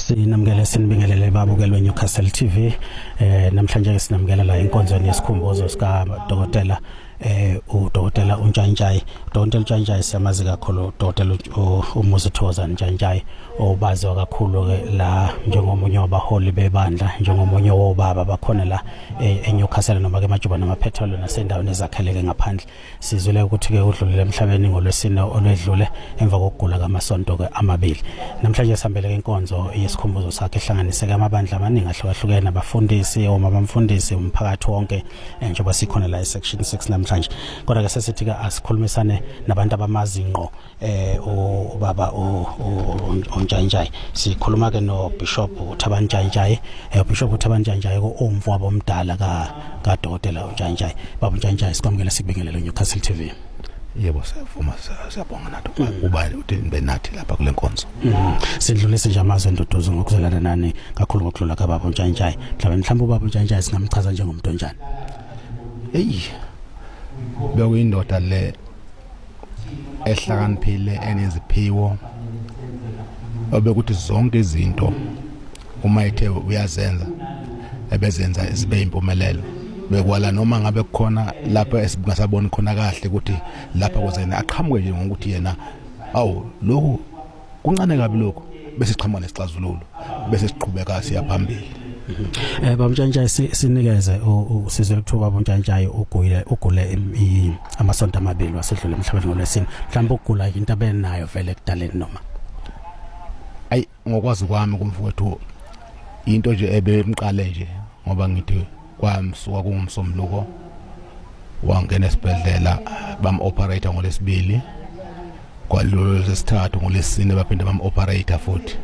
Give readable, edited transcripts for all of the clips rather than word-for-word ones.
Sinamukele sinibingelele babukelwe Newcastle TV namhlanje sinamukela la inkonzweni yesikhumbuzo sika Dr. uDokotela uNtshantshali. Dr. Ntshantshali siyamazi kakhulu Dr. uMusithoza Ntshantshali obaziwa kakhulu ke la njengomunye wabaholi bebandla, njengomunye wobaba bakhona la eNewcastle noma ke Majuba namaphethelo nasendaweni ezakheleke ngaphandle. Sizwile ukuthi ke udlulile emhlabeni ngolwesine olwedlule emva kokugula kamasonto ke amabili. Namhlanje sihambele ke inkonzo yesikhumbuzo sakhe ehlanganiseke amabandla amaningi ahlukahlukene, abafundisi, omabamfundisi, umphakathi wonke njengoba sikhona la esection 6 namhlanje. Kodwa ke sesithi ke asikhulumisane nabantu abamazinqo ubaba uNtshantshali. Sikhuluma ke no Bishop uThabani Ntshantshali. Bishop uThabani Ntshantshali ko umfowabo omdala ka Dr. uNtshantshali. Baba uNtshantshali sikwamukela sikubingelele Newcastle TV. Yebo siyavuma, siyabonga nathi ukuba uthini nathi lapha kule nkonzo. Sidlulise nje amazwi enduduzo ngokuzelana nani kakhulu ngokudlula kaBaba uNtshantshali. Mhlawumbe uBaba uNtshantshali singamchaza njengomuntu onjani? Bekuyindoda le ehlakaniphile eneziphiwo, obekuthi zonke izinto uma ethe uyazenza ebezenza zibe impumelelo. Bekwala noma ngabe kukhona lapha esingasaboni khona kahle ukuthi lapha kuzena aqhamuke nje ngokuthi yena lokhu kuncane kabi lokho, bese siqhamuka nesixazululo, bese siqhubeka siya phambili. Baba uNtshantshali sinikeze usizwe ukuthuba Baba uNtshantshali ugule amasonto amabili wasedlule emhlabeni ngolwesine. Mhlawumbe ukugula into abenayo vele ekudaleni noma ngokwazi kwami kumfowethu into nje ebemqale nje ngoba ngithi kwamsuka kungumsombuluko wangena esibhedlela bam-operator ngolesibili, kwalolo sesithathu ngolesine baphinde bam-operator futhi.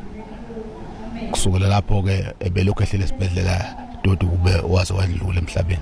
Kusukela lapho ke ebelokhu ehlele esibhedlela dodi kube waze wadlula emhlabeni.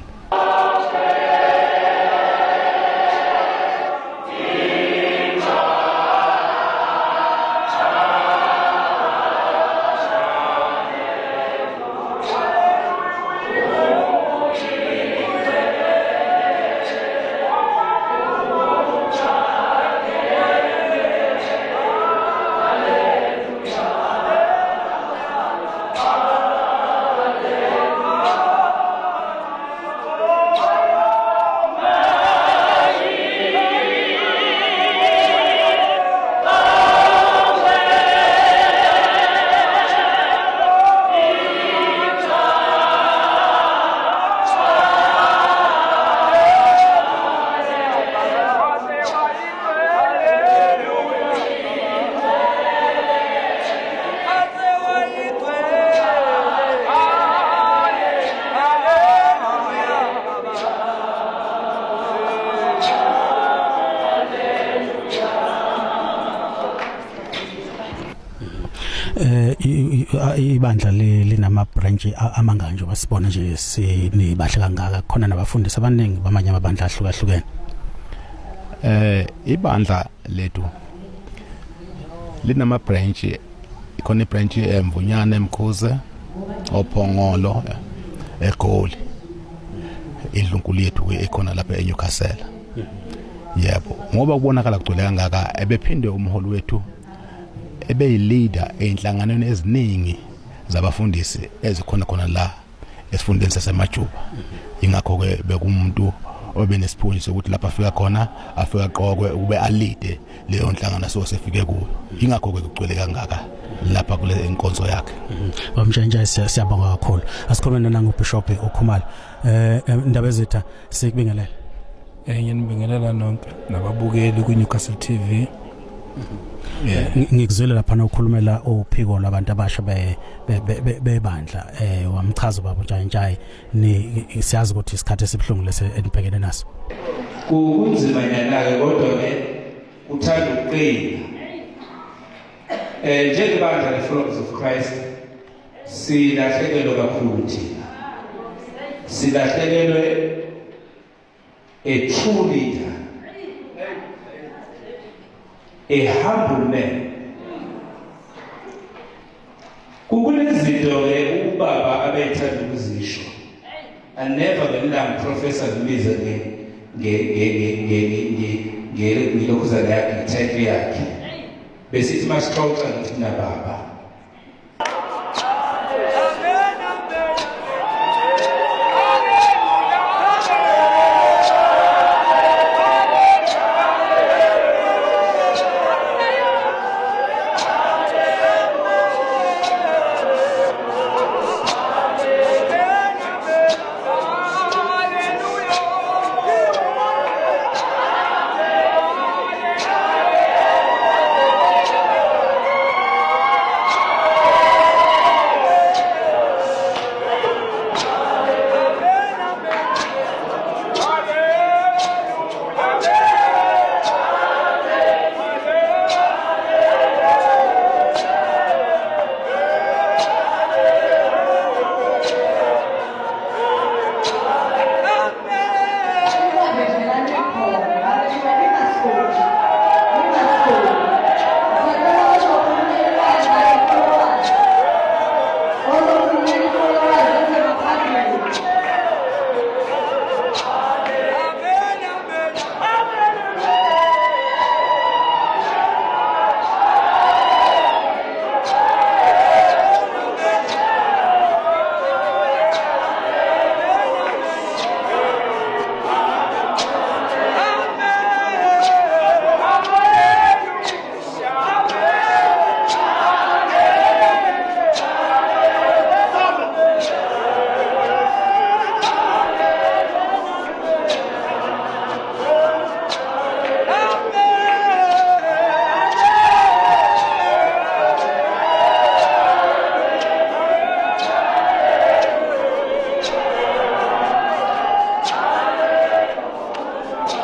Ibandla linama branch amangaka nje basibona nje sinibahle kangaka, khona nabafundisi abaningi bamanye amabandla ahlukahlukene. Ibandla lethu linama branch, ikhona ibranch eMvunyane, eMkhuze, oPhongolo, eGoli, indlunkulu yethu ekhona lapha eNewcastle. Yebo, ngoba kubonakala kugcwele kangaka ebephinde umholi wethu ebe-leader enhlanganweni eziningi zabafundisi ezikhona khona la esifundeni saseMajuba. Ingakho ke bekumuntu obenesipho sokuthi lapha afika khona afika qoqwe ube alide leyo nhlangano sosefike kuyo. Ingakho ke kugcwele kangaka lapha kule inkonzo yakhe. Baba uNtshantshali siyabonga kakhulu. Asikhulumene nangoBishop uKhumalo. Indaba ezitha sikubingelele. Nginibingelela nonke nababukeli ku Newcastle TV. Ngikuzwela lapha ukukhulumela uphiko labantu abasha bebandla wamchaza Baba uNtshantshali. Siyazi ukuthi isikhathi esibhlungu lese enibhekene naso. Kunzima nyana ke kodwa ke uthanda ukuqina. Njengebandla le-Followers of Christ silahlekelwe kakhulu thina. Silahlekelwe a true leader, a humble man. Kukunezinto ke ubaba abethanda ukuzisho. And never the professor Liza ngilokhuza yakhe title yakhe besithi masixoxa ngithina baba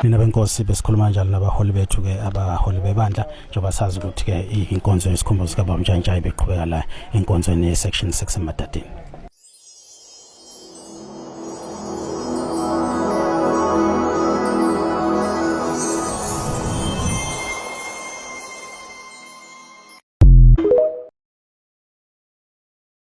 Abaphina benkosi besikhuluma njalo nabaholi bethu ke abaholi bebandla njengoba sazi ukuthi ke inkonzo yesikhumbuzo kaBaba Mtshantshali beqhubeka la inkonzweni yesection 6 eMadadeni.